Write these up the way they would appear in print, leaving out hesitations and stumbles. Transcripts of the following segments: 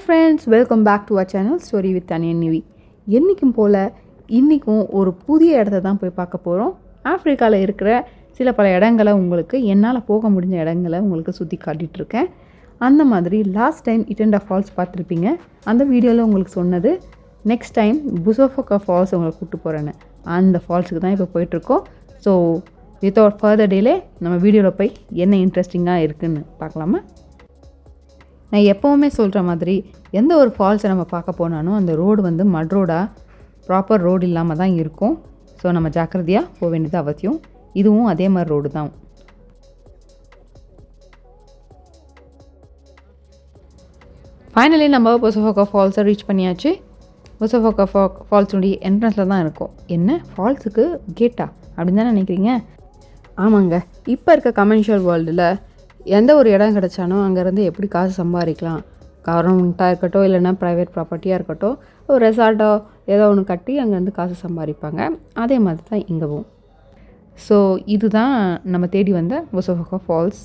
Friends, welcome back to our channel story with Aniyan Nivi. என்றைக்கும் போல் இன்றைக்கும் ஒரு புதிய இடத்த தான் போய் பார்க்க போகிறோம். ஆஃப்ரிக்காவில் இருக்கிற சில பல இடங்களை உங்களுக்கு என்னால் போக முடிஞ்ச இடங்களை உங்களுக்கு சுற்றி காட்டிகிட்ருக்கேன். அந்த மாதிரி லாஸ்ட் டைம் இட்டெண்டா ஃபால்ஸ் பார்த்துருப்பீங்க. அந்த வீடியோவில் உங்களுக்கு சொன்னது நெக்ஸ்ட் டைம் புசோஃபோக்கா ஃபால்ஸ் உங்களை கூப்பிட்டு போகிறேன்னு. அந்த ஃபால்ஸுக்கு தான் இப்போ போயிட்டுருக்கோம். ஸோ வித்தவுட் ஃபர்தர் டிலே நம்ம வீடியோவில் போய் என்ன இன்ட்ரெஸ்டிங்காக இருக்குதுன்னு பார்க்கலாமா? நான் எப்போவுமே சொல்கிற மாதிரி எந்த ஒரு ஃபால்ஸை நம்ம பார்க்க போனாலும் அந்த ரோடு வந்து மட் ரோடாக ப்ராப்பர் ரோடு இல்லாமல் தான் இருக்கும். ஸோ நம்ம ஜாக்கிரதையாக போக வேண்டியது அவசியம். இதுவும் அதே மாதிரி ரோடு தான். ஃபைனலி நம்ம புசோஃபோக்கா ஃபால்ஸை ரீச் பண்ணியாச்சு. புசோஃபோக்கா ஃபால்ஸுடைய என்ட்ரன்ஸில் தான் இருக்கும். என்ன ஃபால்ஸுக்கு கேட்டா அப்படின்னு தானே நினைக்கிறீங்க? ஆமாங்க. இப்போ இருக்க கமர்ஷியல் வேர்ல்டில் எந்த ஒரு இடம் கிடச்சாலும் அங்கேருந்து எப்படி காசு சம்பாதிக்கலாம், கவர்மெண்ட்டாக இருக்கட்டும் இல்லைன்னா ப்ரைவேட் ப்ராப்பர்ட்டியாக இருக்கட்டும், ஒரு ரெசார்ட்டோ ஏதோ ஒன்று கட்டி அங்கேருந்து காசு சம்பாதிப்பாங்க. அதே மாதிரி தான் இங்கவும். ஸோ இதுதான் நம்ம தேடி வந்த புசோஃபோக்கா ஃபால்ஸ்.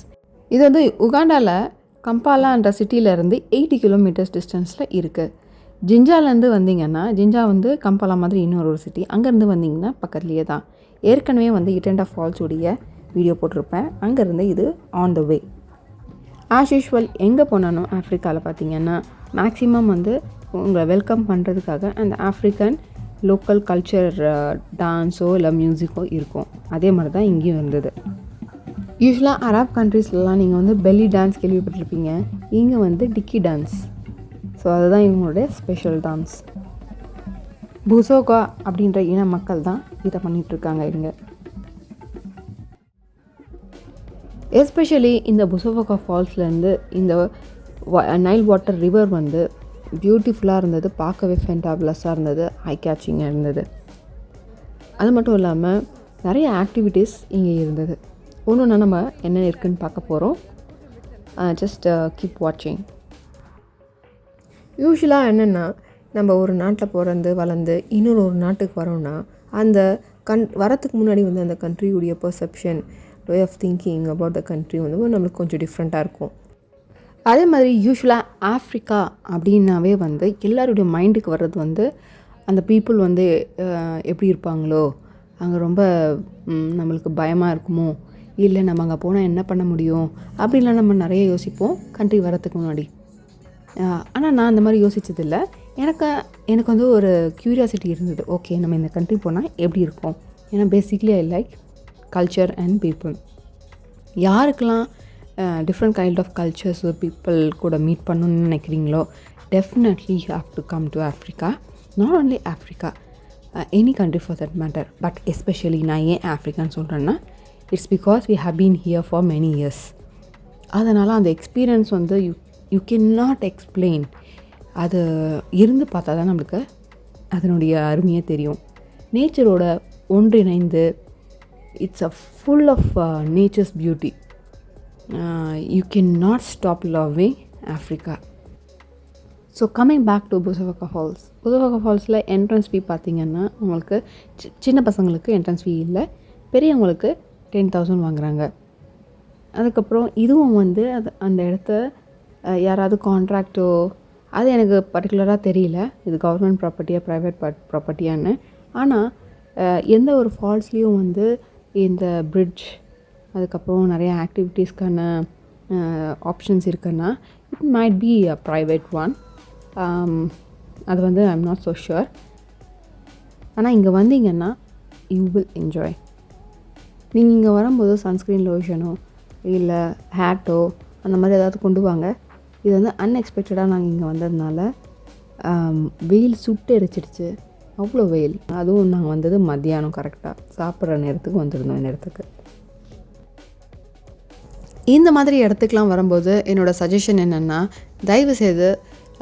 இது வந்து உகாண்டாவில் கம்பாலான்ற சிட்டியிலேருந்து 80 கிலோமீட்டர்ஸ் டிஸ்டன்ஸில் இருக்குது. ஜிஞ்சாலேருந்து வந்தீங்கன்னா, ஜிஞ்சா வந்து கம்பாலா மாதிரி இன்னொரு ஒரு சிட்டி, அங்கேருந்து வந்தீங்கன்னா பக்கத்துலேயே தான். ஏற்கனவே வந்து இட்டெண்டா ஃபால்ஸுடைய வீடியோ போட்டிருப்பேன். அங்கேருந்து இது on the way. As usual எங்கே போனாலும் ஆஃப்ரிக்காவில் பார்த்தீங்கன்னா மேக்ஸிமம் வந்து உங்களை வெல்கம் பண்ணுறதுக்காக அந்த ஆஃப்ரிக்கன் லோக்கல் கல்ச்சர் டான்ஸோ இல்லை மியூசிக்கோ இருக்கும். அதே மாதிரி தான் இங்கேயும் இருந்தது. யூஸ்வலாக அரப் கண்ட்ரீஸ்லாம் நீங்கள் வந்து பெல்லி டான்ஸ் கேள்விப்பட்டிருப்பீங்க. இங்கே வந்து டிக்கி டான்ஸ். ஸோ அதுதான் இவங்களுடைய ஸ்பெஷல் டான்ஸ். புசோகா அப்படின்ற இன மக்கள் தான் இதை பண்ணிகிட்ருக்காங்க இங்கே. எஸ்பெஷலி இந்த புசோஃபோக்கா ஃபால்ஸ்லேருந்து இந்த நைல் வாட்டர் ரிவர் வந்து பியூட்டிஃபுல்லாக இருந்தது. பார்க்கவே ஃபென்டாபுலஸாக இருந்தது, ஐ கேச்சிங்காக இருந்தது. அது மட்டும் இல்லாமல் நிறைய ஆக்டிவிட்டீஸ் இங்கே இருந்தது. ஒன்று நம்ம என்ன இருக்குதுன்னு பார்க்க போகிறோம். ஜஸ்ட் கீப் வாட்சிங். யூஸ்வலாக என்னென்னா, நம்ம ஒரு நாட்டில் பிறந்து வளர்ந்து இன்னொரு ஒரு நாட்டுக்கு வரோன்னா அந்த வரத்துக்கு முன்னாடி வந்து அந்த கண்ட்ரியுடைய perception, way of thinking about the country வந்து நம்மளுக்கு கொஞ்சம் டிஃப்ரெண்ட்டாக இருக்கும். அதே மாதிரி யூஸ்வலாக ஆஃப்ரிக்கா அப்படின்னாவே வந்து எல்லாருடைய மைண்டுக்கு வர்றது வந்து அந்த பீப்புள் வந்து எப்படி இருப்பாங்களோ, அங்கே ரொம்ப நம்மளுக்கு பயமாக இருக்குமோ, இல்லை நம்ம அங்கே போனால் என்ன பண்ண முடியும் அப்படின்லாம் நம்ம நிறைய யோசிப்போம் கண்ட்ரி வரத்துக்கு முன்னாடி. ஆனால் நான் அந்த மாதிரி யோசித்ததில்லை. எனக்கு வந்து ஒரு க்யூரியாசிட்டி இருந்தது. ஓகே, நம்ம இந்த கண்ட்ரி போனால் எப்படி இருக்கும்? ஏன்னா basically I like culture and people. யாருக்கெல்லாம் different kind of cultures people கூட மீட் பண்ணணுன்னு நினைக்கிறீங்களோ, definitely you have to come to Africa. Not only Africa, any country for that matter. But especially நான் ஏன் ஆஃப்ரிக்கான்னு சொல்கிறேன்னா, it's because we have been here for many years. அதனால் அந்த experience வந்து யூ கேன் நாட் எக்ஸ்பிளைன். அது இருந்து பார்த்தா தான் நம்மளுக்கு அதனுடைய அருமையே தெரியும். நேச்சரோட ஒன்றிணைந்து it's full of nature's beauty. You cannot stop loving Africa. So coming back to புசோஃபோக்கா ஃபால்ஸ். புசோஃபோக்கா ஃபால்ஸில் என்ட்ரன்ஸ் ஃபீ பார்த்திங்கன்னா உங்களுக்கு சின்ன பசங்களுக்கு என்ட்ரன்ஸ் ஃபீ இல்லை, பெரியவங்களுக்கு 10,000 வாங்குகிறாங்க. அதுக்கப்புறம் இதுவும் வந்து அந்த இடத்த யாராவது கான்ட்ராக்டோ, அது எனக்கு பர்டிகுலராக தெரியல, இது கவர்மெண்ட் ப்ராப்பர்ட்டியாக ப்ரைவேட் ப்ராப்பர்ட்டியான்னு. ஆனால் எந்த ஒரு ஃபால்ஸ்லேயும் வந்து இந்த பிரிட்ஜ், அதுக்கப்புறம் நிறைய ஆக்டிவிட்டீஸ்க்கான ஆப்ஷன்ஸ் இருக்குன்னா it might be a private one. அது வந்து I am not so sure. ஆனால் இங்கே வந்தீங்கன்னா யூ வில் என்ஜாய். நீங்கள் இங்கே வரும்போது சன்ஸ்க்ரீன் லோஷனோ இல்லை ஹேட்டோ அந்த மாதிரி ஏதாவது கொண்டு வாங்க. இது வந்து அன்எக்ஸ்பெக்டடாக நாங்கள் இங்கே வந்ததுனால வெயில் சுட்டு எரிச்சிடுச்சு. அவ்வளோ வெயில். அதுவும் நாங்கள் வந்தது மத்தியானம், கரெக்டாக சாப்பிட்ற நேரத்துக்கு வந்துருந்தோம். இந்த இடத்துக்கு இந்த மாதிரி இடத்துக்குலாம் வரும்போது என்னோடய சஜஷன் என்னென்னா, தயவுசெய்து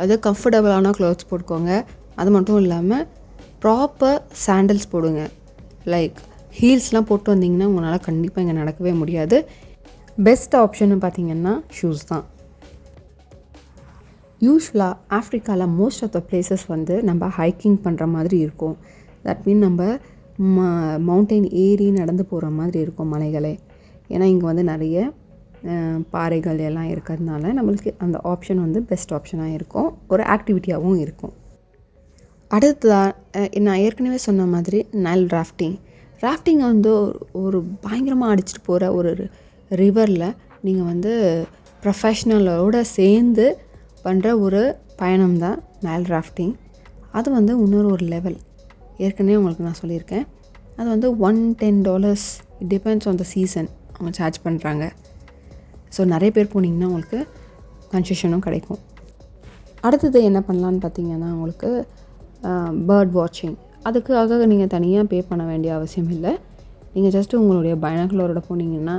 அது கம்ஃபர்டபுளான க்ளோத்ஸ் போட்டுக்கோங்க. அது மட்டும் இல்லாமல் ப்ராப்பர் சாண்டல்ஸ் போடுங்க. லைக் ஹீல்ஸ்லாம் போட்டு வந்தீங்கன்னா உங்களால் கண்டிப்பாக இங்கே நடக்கவே முடியாது. பெஸ்ட் ஆப்ஷன்னு பார்த்திங்கன்னா ஷூஸ் தான். யூஸ்வலாக ஆஃப்ரிக்காவில் மோஸ்ட் ஆஃப் த பிளேசஸ் வந்து நம்ம ஹைக்கிங் பண்ணுற மாதிரி இருக்கும். தட் மீன் நம்ம மவுண்டெயின் ஏறி நடந்து போகிற மாதிரி இருக்கும் மலைகளே. ஏன்னா இங்கே வந்து நிறைய பாறைகள் எல்லாம் இருக்கிறதுனால நம்மளுக்கு அந்த ஆப்ஷன் வந்து பெஸ்ட் ஆப்ஷனாக இருக்கும், ஒரு ஆக்டிவிட்டியாகவும் இருக்கும். அடுத்ததாக நான் ஏற்கனவே சொன்ன மாதிரி நைல் ராஃப்டிங் வந்து ஒரு பயங்கரமாக அடிச்சிட்டு போகிற ஒரு ரிவரில் நீங்கள் வந்து ப்ரொஃபஷ்னலோடு சேர்ந்து பண்ணுற ஒரு பயணம் தான் நைல் ராஃப்டிங். அது வந்து இன்னொரு ஒரு லெவல். ஏற்கனவே உங்களுக்கு நான் சொல்லியிருக்கேன், அது வந்து $110 it depends on the season அவங்க சார்ஜ் பண்ணுறாங்க. ஸோ நிறைய பேர் போனீங்கன்னா உங்களுக்கு கன்செஷனும் கிடைக்கும். அடுத்தது என்ன பண்ணலான்னு பார்த்தீங்கன்னா, உங்களுக்கு பேர்ட் வாட்சிங். அதுக்காக நீங்கள் தனியாக பே பண்ண வேண்டிய அவசியம் இல்லை. நீங்கள் ஜஸ்ட்டு உங்களுடைய பைனாகுலரோட போனீங்கன்னா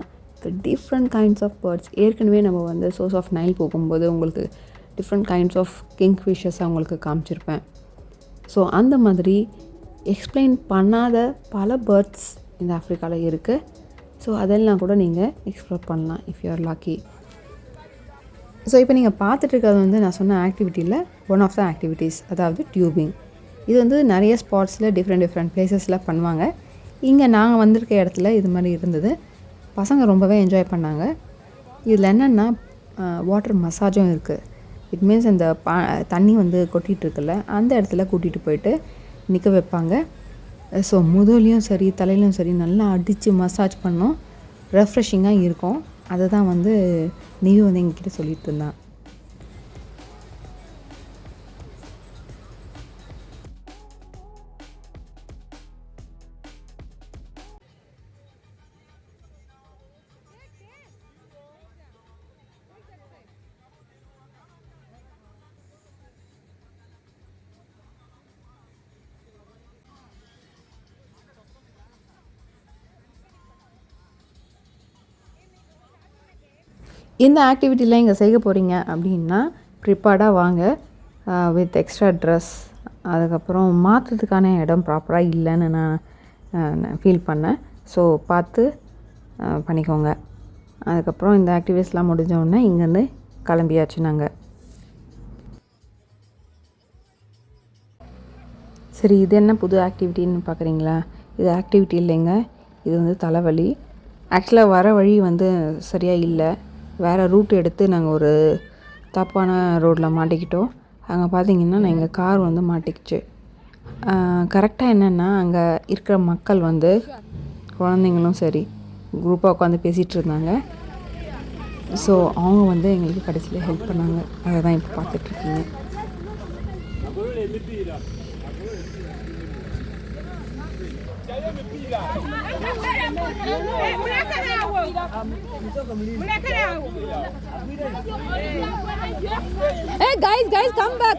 டிஃப்ரெண்ட் கைண்ட்ஸ் ஆஃப் பேர்ட்ஸ், ஏற்கனவே நம்ம வந்து சோர்ஸ் ஆஃப் நைல் போகும்போது உங்களுக்கு டிஃப்ரெண்ட் கைண்ட்ஸ் ஆஃப் கிங்ஃபிஷர்ஸ் அவங்களுக்கு காமிச்சிருப்பேன். ஸோ அந்த மாதிரி எக்ஸ்பிளைன் பண்ணாத பல பேர்ட்ஸ் இந்த ஆஃப்ரிக்காவில் இருக்குது. ஸோ அதெல்லாம் கூட நீங்கள் எக்ஸ்ப்ளோர் பண்ணலாம் if you are lucky. So இப்போ நீங்கள் பார்த்துட்ருக்கிறது வந்து நான் சொன்ன ஆக்டிவிட்டியில் ஒன் ஆஃப் த ஆக்டிவிட்டீஸ், அதாவது டியூபிங். இது வந்து நிறைய ஸ்பாட்ஸில் டிஃப்ரெண்ட் பிளேசஸில் பண்ணுவாங்க. இங்கே நாங்கள் வந்திருக்க இடத்துல இது மாதிரி இருந்தது. பசங்க ரொம்பவே என்ஜாய் பண்ணாங்க. இதில் என்னென்னா வாட்டர் மசாஜும் இருக்குது. இட் மீன்ஸ் இந்த தண்ணி வந்து கொட்டிகிட்டு இருக்குல்ல, அந்த இடத்துல கூட்டிகிட்டு போயிட்டு நிற்க வைப்பாங்க. ஸோ முதலையும் சரி தலையிலையும் சரி நல்லா அடித்து மசாஜ் பண்ணோம், ரெஃப்ரெஷிங்காக இருக்கும். அதை தான் வந்து நிவி வந்து எங்ககிட்ட சொல்லிட்டு இருந்தான். இந்த ஆக்டிவிட்டிலாம் இங்கே செய்ய போகிறீங்க அப்படின்னா ப்ரிப்பேர்டாக வாங்க, வித் எக்ஸ்ட்ரா ட்ரெஸ். அதுக்கப்புறம் மாற்றுறதுக்கான இடம் ப்ராப்பராக இல்லைன்னு நான் ஃபீல் பண்ணேன். ஸோ பார்த்து பண்ணிக்கோங்க. அதுக்கப்புறம் இந்த ஆக்டிவிட்டீஸ்லாம் முடிஞ்சோடனே இங்கேருந்து கிளம்பியாச்சு நாங்கள். சரி, இது என்ன புது ஆக்டிவிட்டின்னு பார்க்குறீங்களா? இது ஆக்டிவிட்டி இல்லைங்க, இது வந்து தலைவலி. ஆக்சுவலாக வர வழி வந்து சரியாக இல்லை, வேறு ரூட் எடுத்து நாங்கள் ஒரு தப்பான ரோட்டில் மாட்டிக்கிட்டோம். அங்கே பார்த்தீங்கன்னா எங்கள் கார் வந்து மாட்டிக்கிச்சு. கரெக்டாக என்னென்னா அங்கே இருக்கிற மக்கள் வந்து குழந்தைங்களும் சரி குரூப்பாக உட்காந்து பேசிகிட்டு இருந்தாங்க. ஸோ அவங்க வந்து எங்களுக்கு கடைசியில் ஹெல்ப் பண்ணாங்க. அதை தான் இப்போ பார்த்துட்ருக்கீங்க. Hey guys, come back.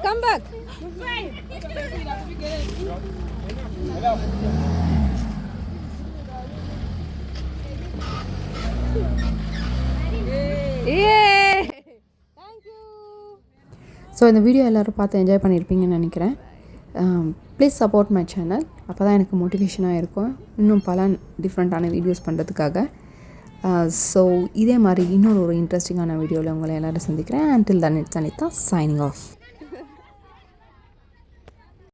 Yeah. Thank you. So இந்த வீடியோ எல்லோரும் பார்த்து என்ஜாய் பண்ணியிருப்பீங்கன்னு நினைக்கிறேன். Please support my channel. அப்போ தான் எனக்கு மோட்டிவேஷனாக இருக்கும் இன்னும் பல டிஃப்ரெண்ட்டான வீடியோஸ் பண்ணுறதுக்காக. ஸோ இதே மாதிரி இன்னொரு இன்ட்ரெஸ்டிங்கான வீடியோவில் உங்களை எல்லோரும் சந்திக்கிறேன். Until then, it's Anita signing off.